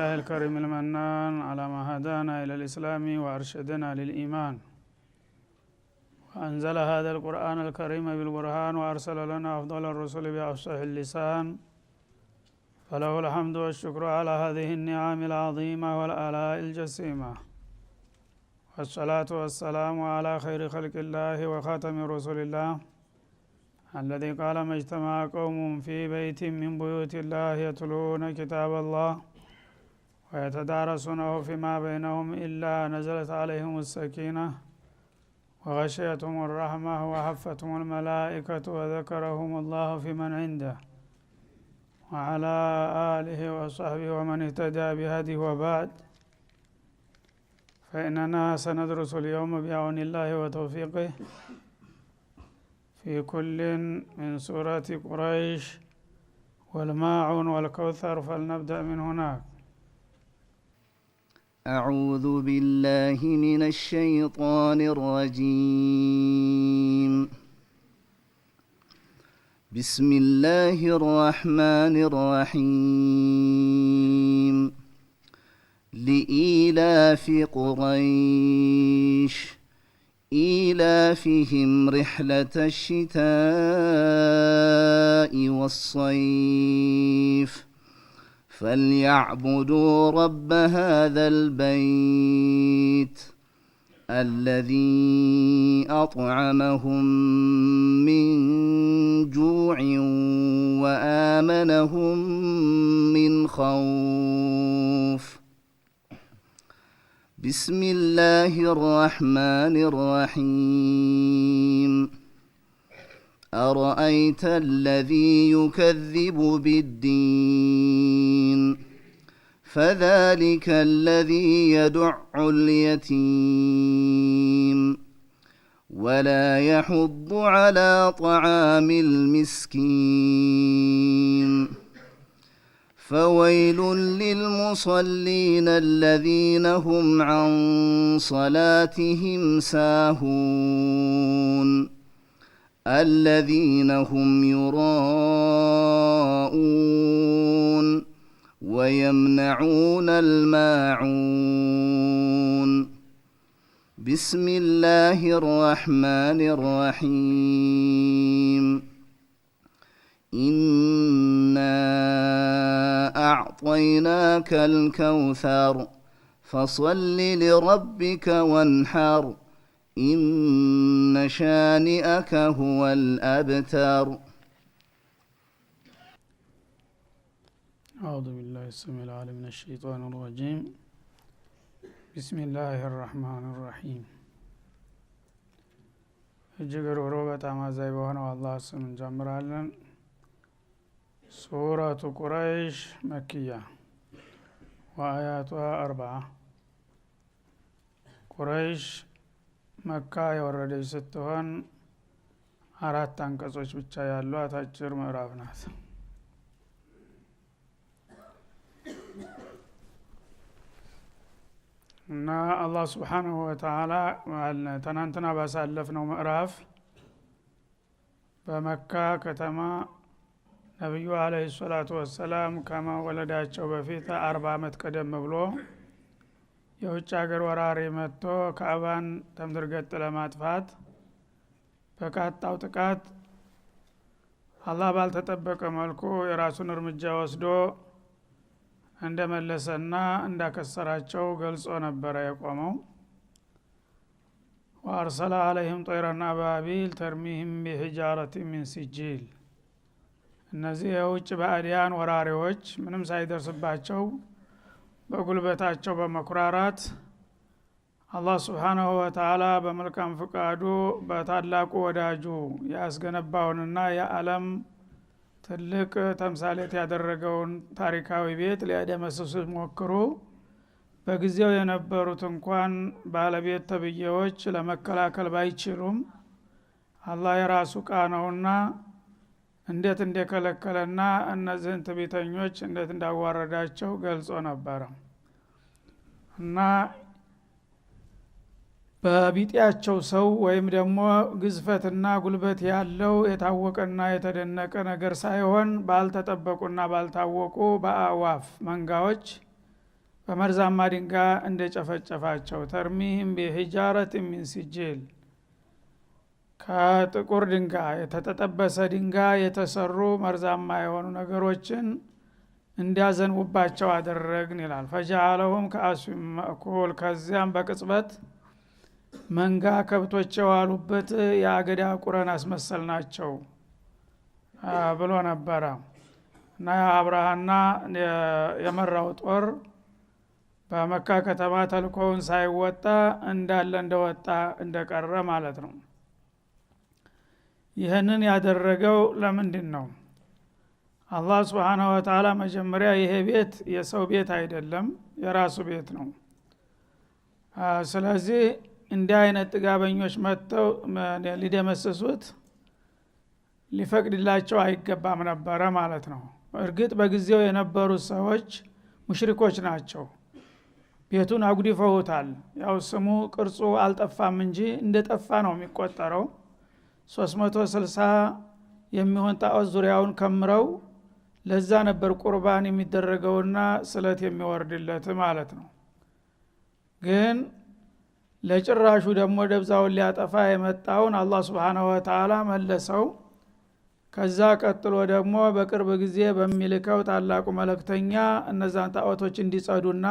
لله الكريم المنان على ما هدانا إلى الإسلام وأرشدنا للإيمان وأنزل هذا القرآن الكريم بالبرهان وأرسل لنا أفضل الرسل بأفصح اللسان فله الحمد والشكر على هذه النعم العظيمة والآلاء الجسيمة والصلاة والسلام على خير خلق الله وخاتم رسول الله الذي قال ما اجتمع قوم في بيت من بيوت الله يتلون كتاب الله ويتدارسونه فيما بينهم إلا نزلت عليهم السكينة وغشيتهم الرحمة وحفتهم الملائكة وذكرهم الله في من عنده وعلى آله وصحبه ومن اهتدى بهديه وبعد فإننا سندرس اليوم بعون الله وتوفيقه في كل من سورة قريش والماعون والكوثر فلنبدأ من هناك. أعوذ بالله من الشيطان الرجيم. بسم الله الرحمن الرحيم. لإيلاف قريش إيلافهم رحلة الشتاء والصيف فليعبدوا رب هذا البيت الذي أطعمهم من جوع وآمنهم من خوف. بسم الله الرحمن الرحيم. أرأيت الذي يكذب بالدين فذلك الذي يدع اليتيم ولا يحض على طعام المسكين فويل للمصلين الذين هم عن صلاتهم ساهون الذين هم يراءون ويمنعون الماعون. بسم الله الرحمن الرحيم. إنا أعطيناك الكوثر فصل لربك وانحر إن شانئك هو الأبتر. أعوذ بالله السميع العليم من الشيطان الرجيم. بسم الله الرحمن الرحيم. እጅግ ሩህሩህ በጣም አዛኝ በሆነው አላህ ስም እንጀምራለን። ሱረቱ ቁረይሽ መክያ ወአያቷ 40 ቁረይሽ መካ የወረደች ስትሆን 4 አንቀጾች ብቻ ያሏት አጭር ምዕራፍ ናት። እና አላህ Subhanahu Wa Ta'ala ተናንተና ባሳለፍነው ምዕራፍ በመካ ከተማ ነብዩ አለይሂ ሰላቱ ወሰላም ከመወለዳቸው በፊት 40 አመት ቀደም ብሎ የውጭ ሀገር ወራሪ መጥቶ ካዕባን ተምድርገጥ ለማጥፋት በቃጣው ጥቃት አላህ ባልተጠበቀ መልኩ የራሱን እርምጃ ወስዶ እንደመለሰና እንዳከሰራቸው ገልጾ ነበር የቆመው። وارسل عليهم طيرا أبابيل ترميهم بحجارة من سجيل እነዚህ የውጭ ባዕዲያን ወራሪዎች ምንም ሳይደርስባቸው በጉልበታቸው በመኩራራት አላህ Subhanahu Wa Ta'ala በመልካም ፍቃዱ በታላቁ ወዳጁ ያስገነባውንና የዓለም ትልቅ ተምሳሌት ያደረገውን ታሪካዊ ቤት ሊያደመስሱ ሞክሩ። በጊዜው የነበሩት እንኳን ባለቤት ተብዬዎች ለመከላከል ባይችሉም አላህ የራሱ ቃነውና እንዴት እንደከለከለና እነዚህን ትዕቢተኞች እንዴት እንዳዋረዳቸው ገልጾ ነበር። እና በቢጤያቸው ሰው ወይም ደግሞ ግዝፈትና ጉልበት ያለው የታወቀና የተደነቀ ነገር ሳይሆን ባልተጠበቁና ባልታወቁ በአዋፍ መንጋዎች በመርዛማ ድንጋይ እንደጨፈጨፋቸው ተርሚህም ቢሂጃረት ሚን ሲጂል ከጥቁር ድንጋይ የተጠበሰ ድንጋይ የተሰሩ መርዛማ የሆኑ ነገሮችን እንዲያዘንቡባቸው አደረግን ይላል። ፈጀዐለሁም ከአስፊን መእኩል ከዚያም በቅጽበት መንጋ ከብቶች የዋሉበት የአገዳ ቁረን አስመሰልናቸው ብሎ ነበረ እና አብርሃና የመራው ጦር በመካ ከተማ ተልኮውን ሳይወጣ እንዳለ እንደወጣ እንደቀረ ማለት ነው። ይህንን ያደረገው ለምንድን ነው? አላህ Subhanahu Wa Ta'ala መጀመሪያ ይሄ ቤት የሰው ቤት አይደለም የራሱ ቤት ነው። ስለዚህ እንዲህ አይነት ጥጋበኞች መጥተው ሊደመስሱት ሊፈቅድላቸው አይገባም ነበረ ማለት ነው። እርግጥ በጊዜው የነበሩት ሰዎች ሙሽሪኮች ናቸው። ቤቱን አጉዲፈውታል። ያው ስሙ ቅርጹ አልጠፋም እንጂ እንደጠፋ ነው የሚቆጠረው። 360 የሚሆን ጣዖት ዙሪያውን ከምረው ለዛ ነበር ቁርባን የሚደረገውና ስለት የሚወርድለት ማለት ነው። ግን ለጭራሹ ደግሞ ደብዛውን ሊያጠፋ የመጣውን አላህ Subhanahu Wa Ta'ala መለሰው። ከዛ ቀጥሎ ደግሞ በቅርብ ጊዜ በሚልከው ታላቁ መልእክተኛ እነዛን ጣዖቶች እንዲጸዱና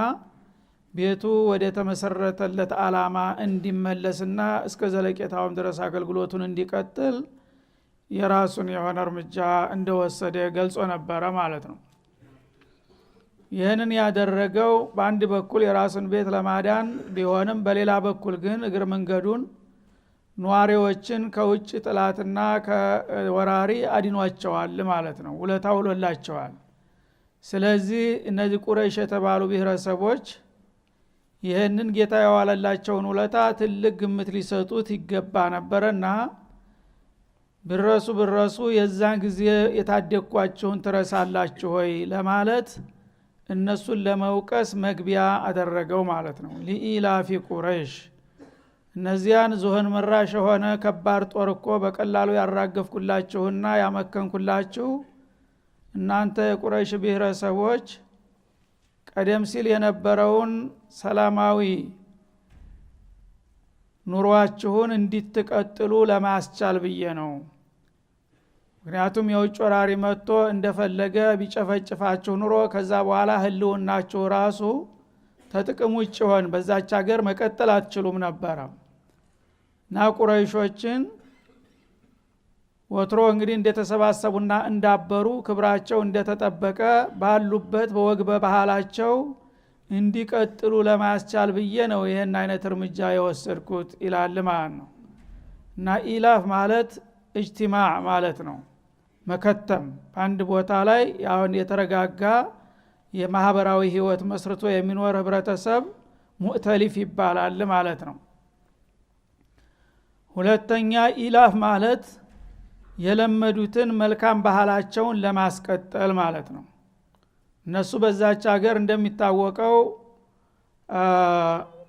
ቤቱ ወደ ተመሰረተለት አላማ እንዲመለስና እስከ ዘለቄታውም ድረስ አገልግሎቱን እንዲቀጥል የራሱን የሆነ እርምጃ እንደወሰደ ገልጾ ነበረ ማለት ነው። ይህንን ያደረገው በአንድ በኩል የራሱን ቤት ለማዳን ቢሆንም በሌላ በኩል ግን እግር መንገዱን ኗሪዎችን ከውጭ ጥላትና ከወራሪ አድኗቸዋል ማለት ነው። ውለታው ውሎላቸዋል። ስለዚህ እነዚህ ቁረይሽ የተባሉ ብሔረሰቦች ይህንን ጌታ ያዋለላቸውን ውለታ ትልቅ ግምት ሊሰጡት ይገባ ነበርና ብረሱ የዛን ጊዜ የታደኳቸውን ትረሳላችሁ ሆይ ለማለት እነሱን ለመውቀስ መግቢያ አደረገው ማለት ነው። ሊኢላፊ ቁረይሽ እነዚያን ዙህን መራሽ የሆነ ከባድ ጦር እኮ በቀላሉ ያራገፍኩላችሁና ያመከንኩላችሁ እናንተ የቁረይሽ ብሔረሰቦች ቀደም ሲል የነበረውን ሰላማዊ ኑሯችሁን እንድትቀጥሉ ለማስቻል ብዬ ነው። ምክንያቱም የውጭ ወራሪ መጥቶ እንደፈለገ ቢጨፈጭፋችሁ ኑሮ ከዛ በኋላ ህልውናችሁ ራሱ ተጥቅም ውጭ ሆን በዛች ሀገር መቀጠል አትችሉም ነበር። እና ቁረይሾችን ወትሮ እንግዲህ እንደተሰባሰቡና እንዳበሩ ክብራቸው እንደተጠበቀ ባሉበት በወግ በባህላቸው እንዲቀጥሉ ለማስቻል ብዬ ነው ይሄን አይነት እርምጃ የወሰድኩት ይላል ማለት ነው። እና ኢላፍ ማለት እጅቲማዕ ማለት ነው። መከተም በአንድ ቦታ ላይ ያውን የተረጋጋ የማህበራዊ ህይወት መስርቶ የሚኖር ህብረተሰብ ሙእተሊፍ ይባላል ማለት ነው። ሁለተኛ ኢላፍ ማለት የለመዱትን መልካም ባህላቸውን ለማስቀጠል ማለት ነው። እነሱ በዛች ሀገር እንደሚታወቀው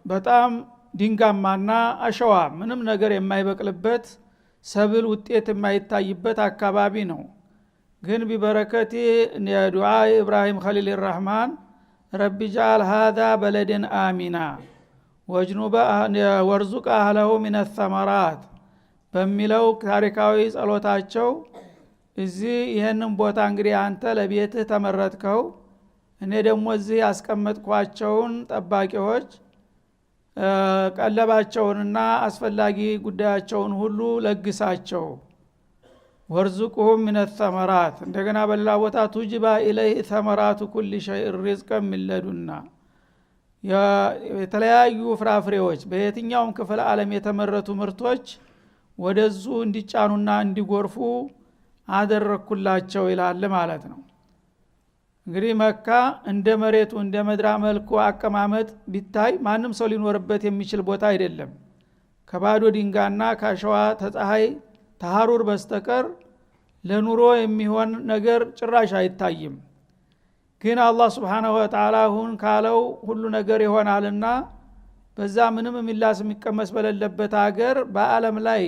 በጣም ድንጋማና አሸዋ ምንም ነገር የማይበቅልበት ሰብል ውጤት የማይታይበት አካባቢ ነው። ግን ቢበረከቲ ዱዓ ኢብራሂም ኸሊል الرحማን ረቢ ጃል هذا በለደን አሚና ወጅኑባ ወርዙቅ አህለሁ ሚነ الثمرات በሚለው ታሪካዊ ጸሎታቸው እዚህ ይሄንን ቦታ እንግዲህ አንተ ለቤትህ ተመረጥከው እኔ ደግሞ እዚህ ያስቀመጥኳቸውን ጠባቂዎች ቀለባቸውንና አስፈላጊ ጉዳያቸውን ሁሉ ለግሳቸው ወርዙቁሁም ሚነ الثمرات እንደገና በሌላ ቦታ ቱጅባ ኢለይሂ ثمرات كل شيء رزقا من لدنا የተለያዩ ፍራፍሬዎች በየትኛውም ክፍለ ዓለም የተመረቱ ምርቶች ወደዙ እንዲጫኑና እንዲጎርፉ አደረኩላቸው ይላል ማለት ነው። እንግዲህ መካ እንደ መሬቱ እንደ መድራ መልኩ አቀማመጥ ቢታይ ማንም ሰው ሊኖርበት የሚችል ቦታ አይደለም። ከባዶ ድንጋይና ካሸዋ ተፀሐይ ተሐሩር በስተቀር ለኑሮ የሚሆን ነገር ጭራሽ አይታይም። ግን አላህ Subhanahu Wa Ta'ala ሁን ካለው ሁሉ ነገር ይሆናልና በዛ ምንም ሚላስ የሚቀመስ በሌለበት ሀገር በአለም ላይ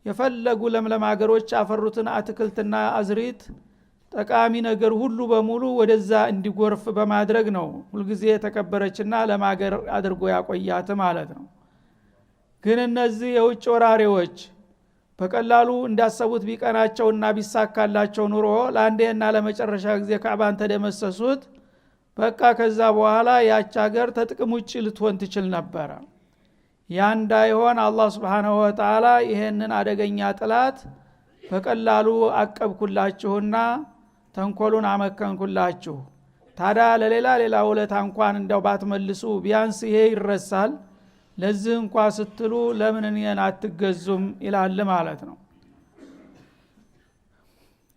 የፈለጉ ለምለም ሀገሮች አፈሩትን አትክልትና አዝሪት ጠቃሚ ነገር ሁሉ በሙሉ ወደዛ እንዲጎርፍ በማድረግ ነው ሁልጊዜ የተከበረችና ለማገር አድርጎ ያቆያት ማለት ነው። ግን እነዚህ የውጭ ወራሪዎች በቀላሉ እንዳሰቡት ቢቀናቸውና ቢሳካላቸው ኑሮ ለአንዴና ለመጨረሻ ጊዜ ካዕባን ተደመሰሱት። በቃ ከዛ በኋላ ያች ሀገር ተጥቅም ውጭ ልትሆን ትችል ነበር። ያ እንዳይሆን አላህ Subhanahu Wa Ta'ala ይሄንን አደገኛ ጥላት በቀላሉ አቀብኩላችሁና ተንኮሉን አመከንኩላችሁ። ታዲያ ለሌላ ውለታ እንኳን እንደው ባትመልሱ ቢያንስ ይሄ ይረሳል። ለዚህ እንኳን ስትሉ ለምን እኔን አትገዙም ይላል ማለት ነው።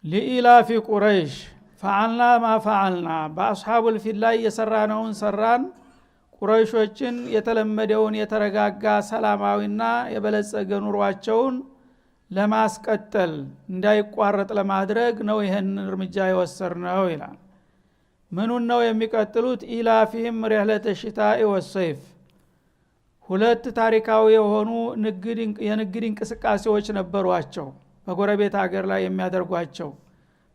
ለኢላፊ ቁረይሽ ፈዓልና ማ ፈዓልና በአስሐቡል ፊል ላይ የሰራነውን ሰራን። ቁረይሾችን የተለመደውን የተረጋጋ ሰላማዊና የበለጸገ ኑሯቸውን ለማስቀጠል እንዳይቋረጥ ለማድረግ ነው ይሄን እርምጃ የወሰድነው ይላል። ምኑን ነው የሚቀጥሉት? ኢላፊህም ረህለተ ሽታኢ ወሰይፍ ሁለት ታሪካዊ የሆኑ የንግድ እንቅስቃሴዎች ነበሯቸው በጎረቤት ሀገር ላይ የሚያደርጓቸው።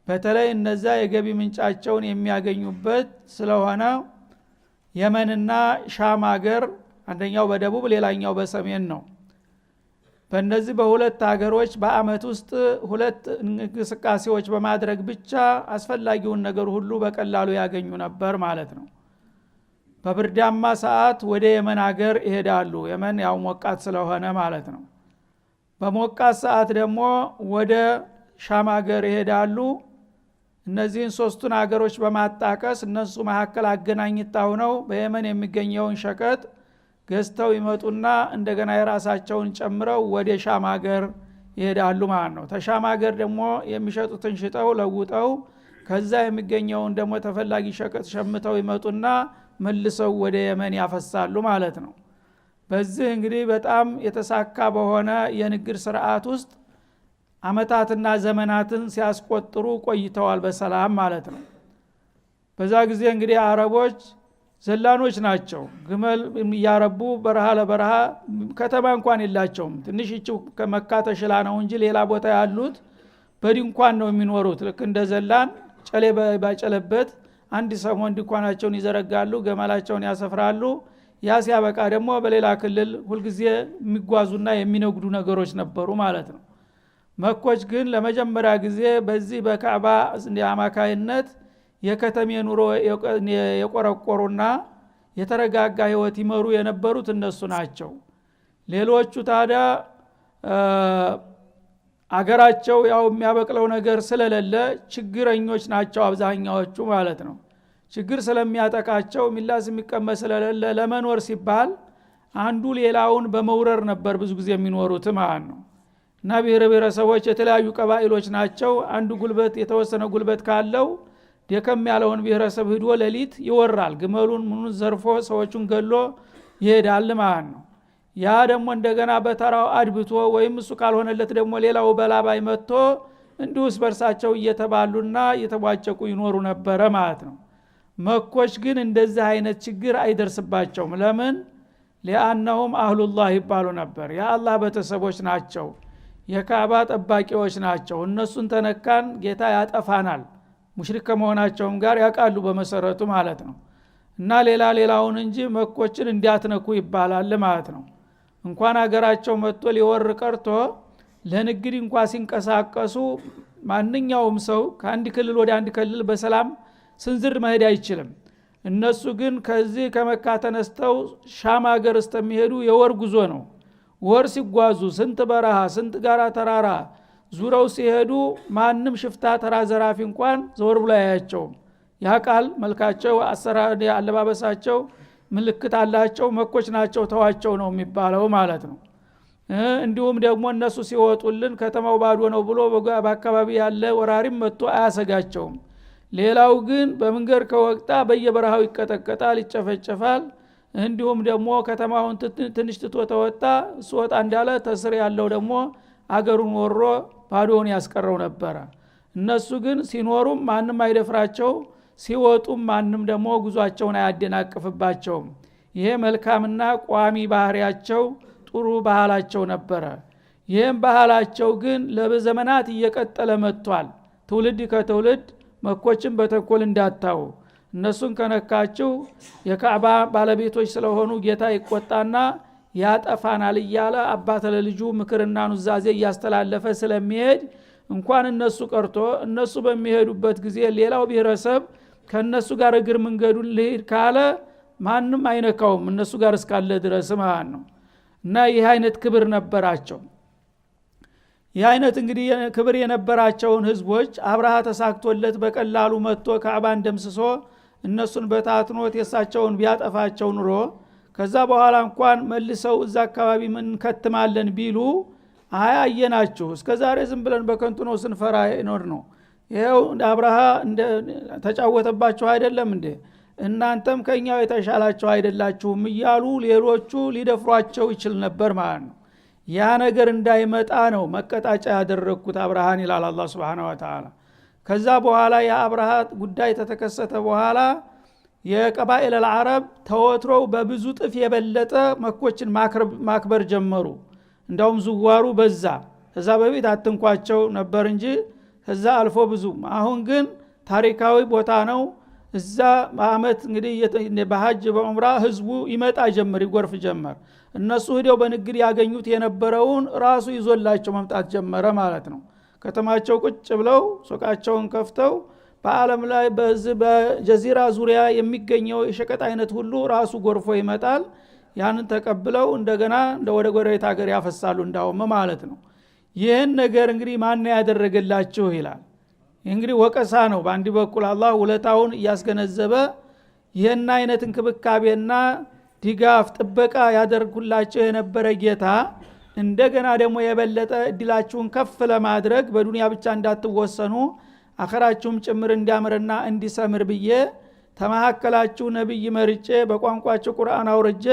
በተለይ እነዛ የገቢ ምንጫቸውን የሚያገኙበት ስለሆነ የመንና ሻም ሀገር አንደኛው በደቡብ ሌላኛው በሰሜን ነው። በእነዚህ በሁለት ሀገሮች በአመት ውስጥ ሁለት እንቅስቃሴዎች በማድረግ ብቻ አስፈላጊውን ነገር ሁሉ በቀላሉ ያገኙ ነበር ማለት ነው። በብርዳማ ሰዓት ወደ የመን ሀገር ይሄዳሉ። የመን ያው ሞቃት ስለሆነ ማለት ነው። በሞቃት ሰዓት ደግሞ ወደ ሻም ሀገር ይሄዳሉ። እነዚህን ሶስቱን ሀገሮች በማጣቀስ እነሱ መካከል አገናኝታው ነው በየመን የሚገኘውን ሸቀጥ ገዝተው ይመጡና እንደገና የራሳቸውን ጨምረው ወደ ሻም ሀገር ይሄዳሉ ማለት ነው። ተሻም ሀገር ደግሞ የሚሸጡትን ሽጠው ለውጠው ከዛ የሚገኘውን ደግሞ ተፈላጊ ሸቀጥ ሸምተው ይመጡና መልሰው ወደ የመን ያፈሳሉ ማለት ነው። በዚህ እንግዲህ በጣም የተሳካ በሆነ የንግድ ስርዓት ውስጥ አመታትና ዘመናትን ሲያስቆጥሩ ቆይተዋል በሰላም ማለት ነው። በዛ ጊዜ እንግዲህ አረቦች ዘላኖች ናቸው። ግመል ያረቡ በረሃ ለበረሃ ከተማ እንኳን የላቸውም። ትንሽ እቺው ከመካ ተሽላ ነው እንጂ ሌላ ቦታ ያሉት በድንኳን ነው የሚኖሩት። ልክ እንደ ዘላን ጨሌ ባጨለበት አንድ ሰሞን ድንኳናቸውን ይዘረጋሉ፣ ገመላቸውን ያሰፍራሉ። ያ ሲያበቃ ደግሞ በሌላ ክልል ሁልጊዜ የሚጓዙና የሚነግዱ ነገሮች ነበሩ ማለት ነው። መኮች ግን ለመጀመሪያ ጊዜ በዚህ በካዕባ አማካይነት የከተሜ ኑሮ የቆረቆሩና የተረጋጋ ህይወት ይመሩ የነበሩት እነሱ ናቸው። ሌሎቹ ታዲያ አገራቸው ያው የሚያበቅለው ነገር ስለሌለ ችግረኞች ናቸው አብዛኛዎቹ ማለት ነው። ችግር ስለሚያጠቃቸው ሚላስ የሚቀመስ ስለሌለ ለመኖር ሲባል አንዱ ሌላውን በመውረር ነበር ብዙ ጊዜ የሚኖሩት ማለት ነው። እና ብሔረሰቦች የተለያዩ ቀባኢሎች ናቸው። አንዱ ጉልበት የተወሰነ ጉልበት ካለው ደከም ያለውን ብሔረሰብ ሄዶ ሌሊት ይወራል። ግመሉን ምኑን ዘርፎ ሰዎቹን ገሎ ይሄዳል ማለት ነው። ያ ደግሞ እንደገና በተራው አድብቶ ወይም እሱ ካልሆነለት ደግሞ ሌላው በላባይ መጥቶ እንዲሁስ በርሳቸው እየተባሉና እየተቧጨቁ ይኖሩ ነበር ማለት ነው። መኮች ግን እንደዚህ አይነት ችግር አይደርስባቸውም። ለምን? ለአንهم አህሉላህ ይባሉ ነበር። የአላህ ቤተሰቦች ናቸው፣ የካዕባ ጠባቂዎች ናቸው። እነሱን ተነካን ጌታ ያጠፋናል ሙሽሪክ ከመሆናቸውም ጋር ያቃሉ በመሰረቱ ማለት ነው። እና ሌላውን እንጂ መኮችን እንዲያትነኩ ይባላል ማለት ነው። እንኳን ሀገራቸው መጥቶ ሊወር ቀርቶ ለንግድ እንኳን ሲንቀሳቀሱ ማንኛውም ሰው ከአንድ ክልል ወደ አንድ ክልል በሰላም ስንዝር መሄድ አይችልም። እነሱ ግን ከዚህ ከመካ ተነስተው ሻም ሀገር እስከሚሄዱ የወር ጉዞ ነው። ወር ሲጓዙ ስንት በረሃ ስንት ጋራ ተራራ ዙረው ሲሄዱ ማንም ሽፍታ ተራ ዘራፊ እንኳን ዘወር ብሎ ያያቸውም። ያ ቃል መልካቸው አሰራር አለባበሳቸው ምልክት አላቸው። መኮች ናቸው ተዋቸው ነው የሚባለው ማለት ነው። እንዲሁም ደግሞ እነሱ ሲወጡልን ከተማው ባዶ ነው ብሎ በአካባቢ ያለ ወራሪም መጥቶ አያሰጋቸውም። ሌላው ግን በመንገር ከወቅታ በየበረሃው ይቀጠቀጣል፣ ይጨፈጨፋል። እንዲሁም ደግሞ ከተማውን ትንሽ ትቶ ተወጣ ሶጣ እንዳለ ተስር ያለው ደግሞ አገሩን ወሮ ባዶውን ያስቀረው ነበር። እነሱ ግን ሲኖሩም ማንም አይደፍራቸው፣ ሲወጡም ማንም ደግሞ ጉዟቸውን አያደናቅፍባቸውም። ይሄ መልካምና ቋሚ ባህሪያቸው ጥሩ ባህላቸው ነበር። ይሄም ባህላቸው ግን ለዘመናት እየቀጠለ መጥቷል። ትውልድ ከትውልድ መኮችን በተኮል እንዳታው እነሱን ከነካችሁ የካዕባ ባለቤቶች ስለሆኑ ጌታ ይቆጣና ያጠፋናል እያለ አባተ ለልጁ ምክርና ኑዛዜ ያስተላለፈ ስለሚሄድ እንኳን እነሱ ቀርቶ እነሱ በሚሄዱበት ጊዜ ሌላው ብሔረሰብ ከነሱ ጋር እግር መንገዱን ልሂድ ካለ ማንም አይነካውም እነሱ ጋር እስካለ ድረስ ማለት ነው። እና ይህ አይነት ክብር ነበራቸው። ይህ አይነት እንግዲህ ክብር የነበራቸውን ህዝቦች አብርሃ ተሳክቶለት በቀላሉ መጥቶ ካዕባን ደምስሶ እነሱን በታትኖት የሳቸውን ቢያጠፋቸው ኑሮ ከዛ በኋላ እንኳን መልሰው እዛ አካባቢ ምን ከተማለን ቢሉ አያየናችሁ እስከዛሬ ዝም ብለን በከንቱ ነው ስንፈራ ይኖር ነው ይሄው አብርሃ ተጫወተባችሁ አይደለም እንዴ እናንተም ከኛው የተሻላችሁ አይደላችሁም እያሉ ሌሎቹ ሊደፍሯቸው ይችል ነበር ማለት ነው። ያ ነገር እንዳይመጣ ነው መቀጣጫ ያደረኩት አብርሃን ይላል አላህ Subhanahu Wa Ta'ala። ከዛ በኋላ የአብርሃ ጉዳይ ተተከሰተ በኋላ የቀባኢል العرب ተወትሮው በብዙ ጥፍ የበለጠ መኮችን ማክበር ጀመሩ። እንደውም ዝዋሩ በዛ ከዛ በፊት አትንኳቸው ነበር እንጂ ከዛ አልፎ ብዙ አሁን ግን ታሪካዊ ቦታ ነው። እዛ በአመት እንግዲህ በሐጅ በዑምራ ህዝቡ ይመጣ ጀመር ይጎርፍ ጀመር። እነሱ ሄደው በንግድ ያገኙት የነበረውን ራሱ ይዞላቸው መምጣት ጀመረ ማለት ነው። ከተማቸው ቁጭ ብለው ሱቃቸውን ከፍተው በአለም ላይ በጀዚራ ዙሪያ የሚገኘው የሸቀጥ አይነት ሁሉ ራሱ ጎርፎ ይመጣል። ያንን ተቀብለው እንደገና ወደ ጎረቤት ሀገር ያፈሳሉ እንዳውም ማለት ነው። ይህን ነገር እንግዲህ ማን ያደረገላችሁ ይላል። እንግዲህ ወቀሳ ነው። በአንድ በኩል አላህ ውለታውን ያስገነዘበ ይህን አይነት እንክብካቤና ድጋፍ ጥበቃ ያደርጉላችሁ የነበረ ጌታ እንደገና ደግሞ የበለጠ እድላችሁን ከፍ ለማድረግ በዱንያ ብቻ እንዳትወሰኑ አኸራችሁም ጭምር እንዲያምርና እንዲሰምር ብዬ ተማከላችሁ ነብይ መርጬ በቋንቋችሁ ቁርአን አውርጄ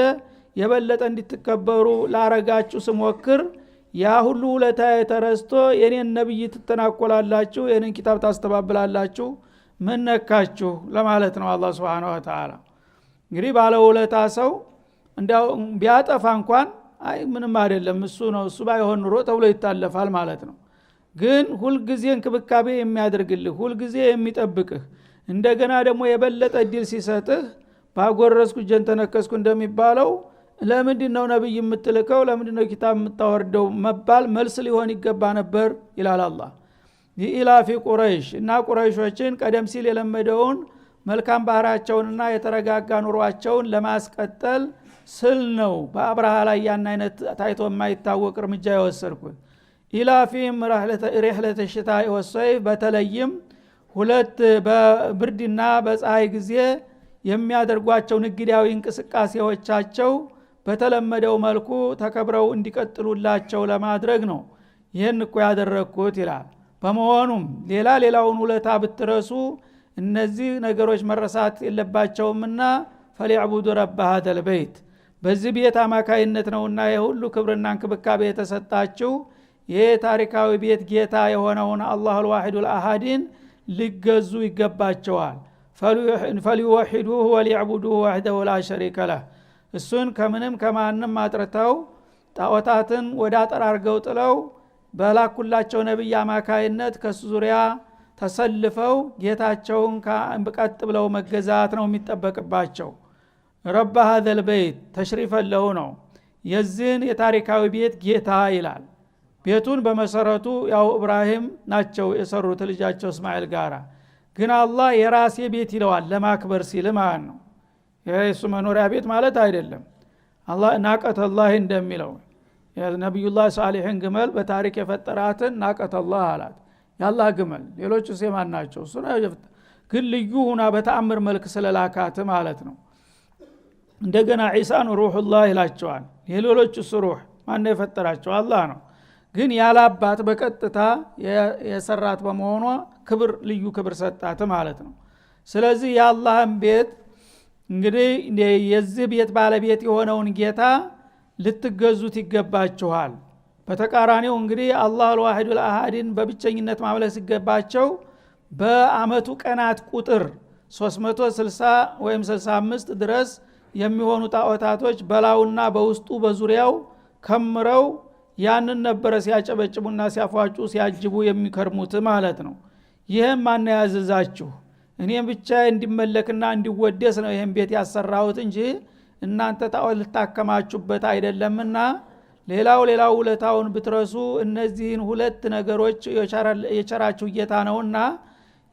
የበለጠ እንድትከበሩ ላረጋችሁ ስሞክር ያ ሁሉ ውለታ የተረስቶ የኔን ነብይ ትተናኮላላችሁ የኔን ኪታብ ታስተባብላላችሁ ምን ነካችሁ ለማለት ነው አላህ Subhanahu Wa Ta'ala። እንግዲህ ባለ ውለታ ሰው እንዳው ቢያጠፋ እንኳን አይ ምንም አይደለም እሱ ነው እሱ ባይሆን ኑሮ ተብሎ ይታለፋል ማለት ነው። ግን ሁሉ ጊዜ እንክብካቤ የሚያደርግልህ ሁሉ ጊዜ የሚጠብቅህ እንደገና ደግሞ የበለጠ እድል ሲሰጥህ ባጎረስኩ ጀንተነከስኩ እንደሚባለው ለምንድነው ነብይ የምትልከው ለምንድነው ኪታብ የምታወርደው መባል መልስ ሊሆን ይገባ ነበር ይላል አላህ። ኢላፊ ቁረይሽ እና ቁረይሾችን ቀደም ሲል የለመደውን መልካም ባህሪያቸውንና የተረጋጋ ኑሯቸውን ለማስቀጠል ስል ነው በአብርሃ ላይ ያን አይነት ታይቶ የማይታወቅ እርምጃ የወሰድኩት። ኢላፊም ረህለተ ሽታኢ ወሰይፍ በተለይም ሁለት በብርድና በፀሐይ ጊዜ የሚያደርጓቸው ንግዳዊ እንቅስቃሴዎቻቸው በተለመደው መልኩ ተከብረው እንዲቀጥሉላቸው ለማድረግ ነው ይህን እኮ ያደረኩት ይላል። በመሆኑም ሌላውን ውለታ ብትረሱ እነዚህ ነገሮች መረሳት የለባቸውምና ፈሊዕቡዱ ረብ ሀዘል በይት በዚህ ቤት አማካይነት ነውና የሁሉ ክብርና እንክብካቤ የተሰጣችሁ ይሄ ታሪካዊ ቤት ጌታ የሆነውን አላሁል ዋሂዱል አሐድን ሊገዙ ይገባቸዋል። ፈሊወሂዱሁ ወሊዕቡዱሁ ወህደሁ ላ ሸሪከ ለህ እሱን ከምንም ከማንም አጥርተው ጣዖታትን ወደ አጠራርገው ጥለው በላኩላቸው ነብይ አማካይነት ከሱ ዙሪያ ተሰልፈው ጌታቸውን ቀጥ ብለው መገዛት ነው የሚጠበቅባቸው። ረብ ሀዘል በይት ተሽሪፈን ለሁ ነው የዚህን የታሪካዊ ቤት ጌታ ይላል። ቤቱን በመሰረቱ ያው ኢብራሂም ናቸው የሰሩት ልጃቸው እስማኤል ጋራ ግን አላህ የራሴ ቤት ይለዋል ለማክበር ሲል ማለት ነው። የሱ መኖሪያ ቤት ማለት አይደለም። አላህ ናቀተላህ እንደሚለው የነብዩላህ ሷሊህን ግመል በታሪክ የፈጠራትን ናቀተላህ አላት ያላህ ግመል ሌሎቹ ሰማን ናቸው እሱ ነው ግን ልዩ ሆና በተአምር መልክ ስለላካት ማለት ነው። እንደገና ኢሳን ሩሁላህ ይላቸዋል። የሌሎቹ ሩህ ማን የፈጠራቸው አላህ ነው ግን ያላባት በቀጥታ የሰራት በመሆኗ ክብር ልዩ ክብር ሰጣት ማለት ነው። ስለዚህ የአላህን ቤት እንግዲህ የዚህ ቤት ባለቤት የሆነውን ጌታ ልትገዙት ይገባችኋል። በተቃራኒው እንግዲህ አላሁል ዋሂዱል አሐድን በብቸኝነት ማምለክ ሲገባቸው በአመቱ ቀናት ቁጥር 360 ወይም 65 ድረስ የሚሆኑ ጣዖታቶች በላውና በውስጡ በዙሪያው ከምረው ያንን ነበረ ሲያጨበጭቡና ሲያፏጩ ሲያጅቡ የሚከርሙት ማለት ነው። ይሄን ማን ያዘዛችሁ? እኔም ብቻ እንዲመለክና እንዲወደስ ነው ይሄን ቤት ያሰራሁት እንጂ እናንተ ልታከማቹበት አይደለምና ሌላው ውለታውን ብትረሱ እነዚህን ሁለት ነገሮች የቸራችሁ ጌታ ነውና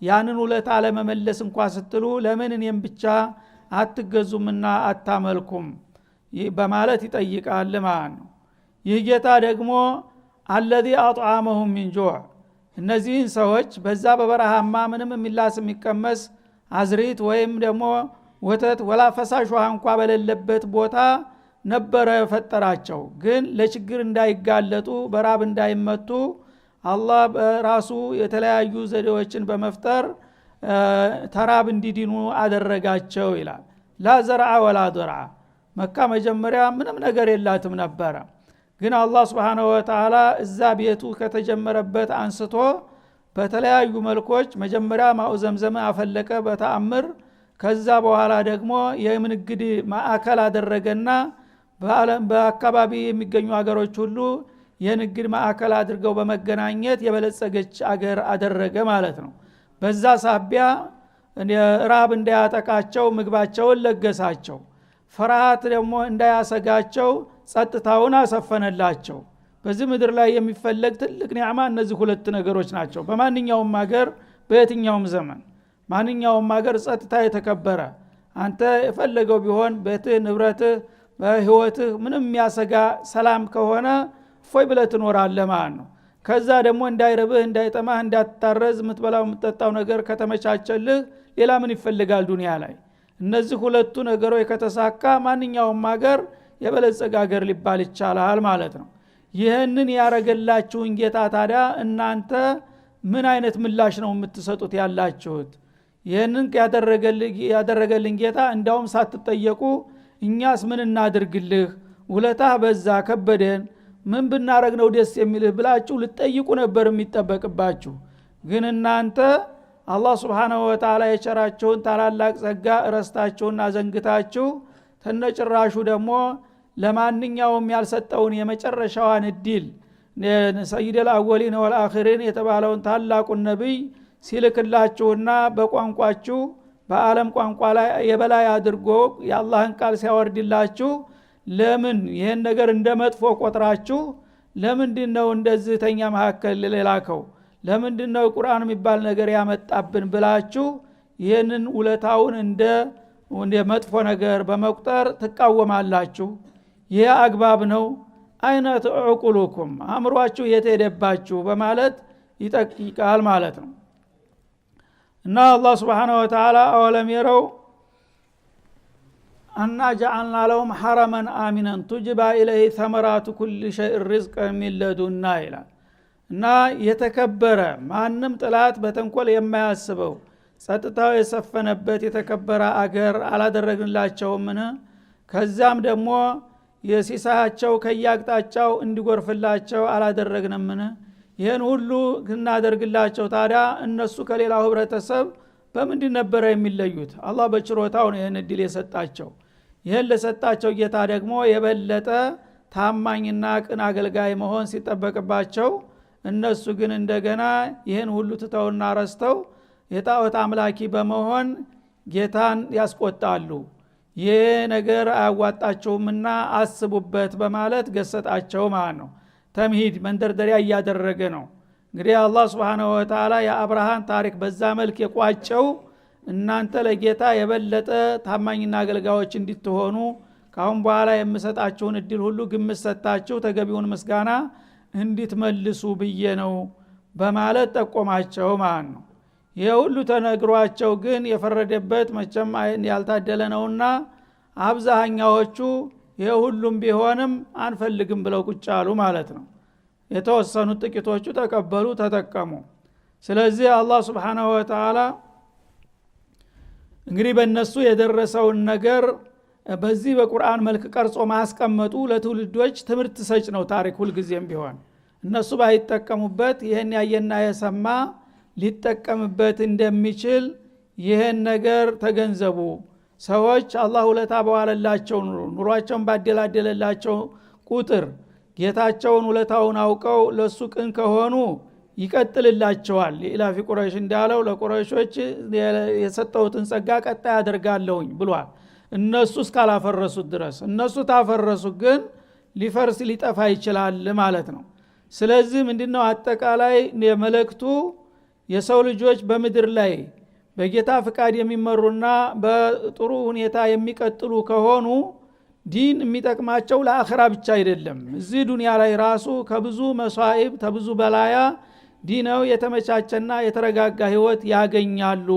ያንን ውለታ ለመመለስ እንኳን ስትሉ ለምን እኔም ብቻ አትገዙምና አታመልኩም በማለት ይጠይቃል ማለት ነው። ይህ ጌታ ደግሞ الذي اطعمهم من جوع እነዚህን ሰዎች በዛ በበረሃማ ምንም የሚላስ የሚቀመስ አዝሪት ወይም ደግሞ ወተት ወላ ፈሳሽ ውሃ እንኳን በሌለበት ቦታ ነበረ ፈጠራቸው። ግን ለችግር እንዳይጋለጡ በራብ እንዳይመቱ አላህ በራሱ የተለያዩ ዘዴዎችን በመፍጠር ተራብ እንዲድኑ አደረጋቸው ይላል። ላ ዘርዓ ወላ ዱርዓ መካ መጀመሪያ ምንም ነገር የላትም ነበረ። ግን አላህ Subhanahu Wa Ta'ala እዛ ቤቱ ከተጀመረበት አንስቶ በተለያዩ መልኮች መጀመሪያ ማኡ ዘምዘም አፈለቀ በተአምር። ከዛ በኋላ ደግሞ የምንግድ ማዕከል አደረገና በአካባቢ የሚገኙ አገሮች ሁሉ የንግድ ማዕከል አድርገው በመገናኘት የበለጸገች አገር አደረገ ማለት ነው። በዛ ሳቢያ ራብ እንዳያጠቃቸው ምግባቸውን ለገሳቸው። ፍርሃት ደግሞ እንዳያሰጋቸው ጸጥታውን አሰፈነላቸው። በዚህ ምድር ላይ የሚፈለግ ትልቅ ኒዕማ እነዚህ ሁለት ነገሮች ናቸው። በማንኛውም ሀገር በየትኛውም ዘመን ማንኛውም ሀገር ጸጥታ የተከበረ አንተ የፈለገው ቢሆን ቤትህ ንብረትህ በህይወትህ ምንም የሚያሰጋ ሰላም ከሆነ ፎይ ብለህ ትኖራለህ ማለት ነው። ከዛ ደግሞ እንዳይረብህ እንዳይጠማህ እንዳትታረዝ የምትበላው የምትጠጣው ነገር ከተመቻቸልህ ሌላ ምን ይፈልጋል ዱንያ ላይ? እነዚህ ሁለቱ ነገሮች ከተሳካ ማንኛውም ሀገር የበለጸገ ሀገር ሊባል ይቻላል ማለት ነው። ይህንን ያረገላችሁን ጌታ ታዲያ እናንተ ምን አይነት ምላሽ ነው የምትሰጡት ያላችሁት? ይህንን ያደረገልን ጌታ እንዳውም ሳትጠየቁ እኛስ ምን እናድርግልህ ውለታህ በዛ ከበደን ምን ብናረግ ነው ደስ የሚልህ ብላችሁ ልትጠይቁ ነበር የሚጠበቅባችሁ። ግን እናንተ አላህ Subhanahu Wa Ta'ala የቸራችሁን ታላላቅ ጸጋ ረስታችሁና ዘንግታችሁ ተነጭራሹ ደግሞ ለማንኛውም ያልሰጠውን የመጨረሻዋን እድል ሰይደል አወሊን ወልአኺሪን የተባለውን ታላቁን ነብይ ሲልክላችሁና በቋንቋችሁ በአለም ቋንቋ ላይ የበላይ አድርጎ የአላህን ቃል ሲያወርድላችሁ ለምን ይሄን ነገር እንደመጥፎ ቆጥራችሁ ለምንድነው እንደዚህ ተኛ መሐከል ሌላከው ለምንድነው ቁርአን የሚባል ነገር ያመጣብን ብላችሁ ይሄንን ውለታውን እንደ መጥፎ ነገር በመቁጠር ትቃወማላችሁ? ይሄ አግባብ ነው? አይነት ዕቁሉኩም አምሯችሁ የተደባችሁ በማለት ይጠይቃል ማለት ነው። እና አላህ Subhanahu Wa Ta'ala አወለም የረው አና ጀዐልና ለሁም ሐረመን አሚነን ቱጅባ ኢለይሂ ተመራቱ ኩሊ ሸይእ ሪዝቀን ሚን ለዱና ይላል። እና የተከበረ ማንም ጥላት በተንኮል የማያስበው ጸጥታው የሰፈነበት የተከበረ አገር አላደረግንላቸውምን? ከዛም ደግሞ የሲሳቸው ከያቅጣጫው እንዲጎርፍላቸው አላደረግንምን? ይህን ሁሉ እናደርግላቸው ታዲያ እነሱ ከሌላው ህብረተሰብ በምንድን ነበረ የሚለዩት? አላህ በችሮታው ነው ይህን እድል የሰጣቸው። ይህን ለሰጣቸው ጌታ ደግሞ የበለጠ ታማኝና ቅን አገልጋይ መሆን ሲጠበቅባቸው እነሱ ግን እንደገና ይህን ሁሉ ትተውና ረስተው የጣዖት አምላኪ በመሆን ጌታን ያስቆጣሉ። ይህ ነገር አያዋጣቸውምና አስቡበት በማለት ገሰጣቸው ማለት ነው። ተምሂድ መንደርደሪያ እያደረገ ነው። እንግዲህ አላህ Subhanahu Wa Ta'ala የአብርሃን ታሪክ በዛ መልክ የቋጨው እናንተ ለጌታ የበለጠ ታማኝና አገልጋዮች እንድትሆኑ ካሁን በኋላ የምሰጣችሁን እድል ሁሉ ግምት ሰጣችሁ ተገቢውን ምስጋና እንድትመልሱ ብዬ ነው በማለት ጠቆማቸው ማለት ነው። ይሄ ሁሉ ተነግሯቸው ግን የፈረደበት መቼም ያልታደለ ነውና አብዛኛዎቹ ይሄ ሁሉም ቢሆንም አንፈልግም ብለው ቁጭ አሉ ማለት ነው። የተወሰኑት ጥቂቶቹ ተቀበሉ ተጠቀሙ። ስለዚህ አላህ Subhanahu Wa Ta'ala እንግዲህ በእነሱ የደረሰውን ነገር በዚህ በቁርአን መልክ ቀርጾ ማስቀመጡ ለትውልዶች ትምህርት ሰጭ ነው። ታሪክ ሁልጊዜም ቢሆን እነሱ ባይጠቀሙበት ይሄን ያየና የሰማ ሊጠቀምበት እንደሚችል ይሄን ነገር ተገንዘቡ። ሰዎች አላህ ውለታ በዋለላቸው ኑሯቸውን ባደላደለላቸው ቁጥር ጌታቸውን ውለታውን አውቀው ለሱ ቅን ከሆኑ ይቀጥልላቸዋል። ኢላፊ ቁረይሽ እንዳለው ለቁረይሾች የሰጠሁትን ጸጋ ቀጣይ አደርጋለሁኝ ብሏል። እነሱ እስካላፈረሱት ድረስ። እነሱ ታፈረሱት ግን ሊፈርስ ሊጠፋ ይችላል ማለት ነው። ስለዚህ ምንድነው አጠቃላይ የመለክቱ የሰው ልጆች በምድር ላይ በጌታ ፍቃድ የሚመሩና በጥሩ ሁኔታ የሚቀጥሉ ከሆኑ ዲን የሚጠቅማቸው ለአኺራ ብቻ አይደለም። እዚህ ዱንያ ላይ ራሱ ከብዙ መስዋዕብ ከብዙ በላያ ዲነው የተመቻቸና የተረጋጋ ህይወት ያገኛሉ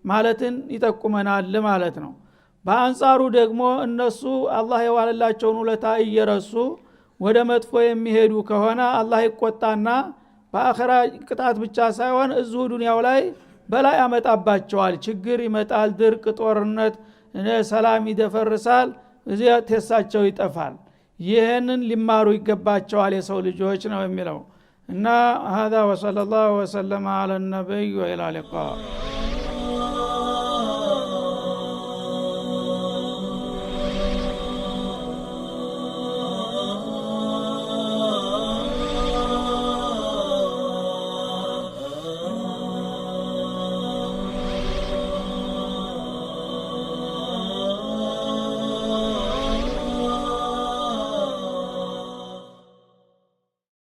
ማለትን ይጠቁመናል ማለት ነው። በአንጻሩ ደግሞ እነሱ አላህ የዋለላቸውን ውለታ እየረሱ ወደ መጥፎ የሚሄዱ ከሆነ አላህ ይቆጣና በአኺራ ቅጣት ብቻ ሳይሆን እዚሁ ዱንያው ላይ በላይ ያመጣባቸዋል። ችግር ይመጣል፣ ድርቅ፣ ጦርነት፣ ሰላም ይደፈርሳል፣ እዚያ ተሳቸው ይጠፋል። ይህንን ሊማሩ ይገባቸዋል የሰው ልጆች ነው የሚለው እና هذا وصلى الله وسلم على النبي وإلى اللقاء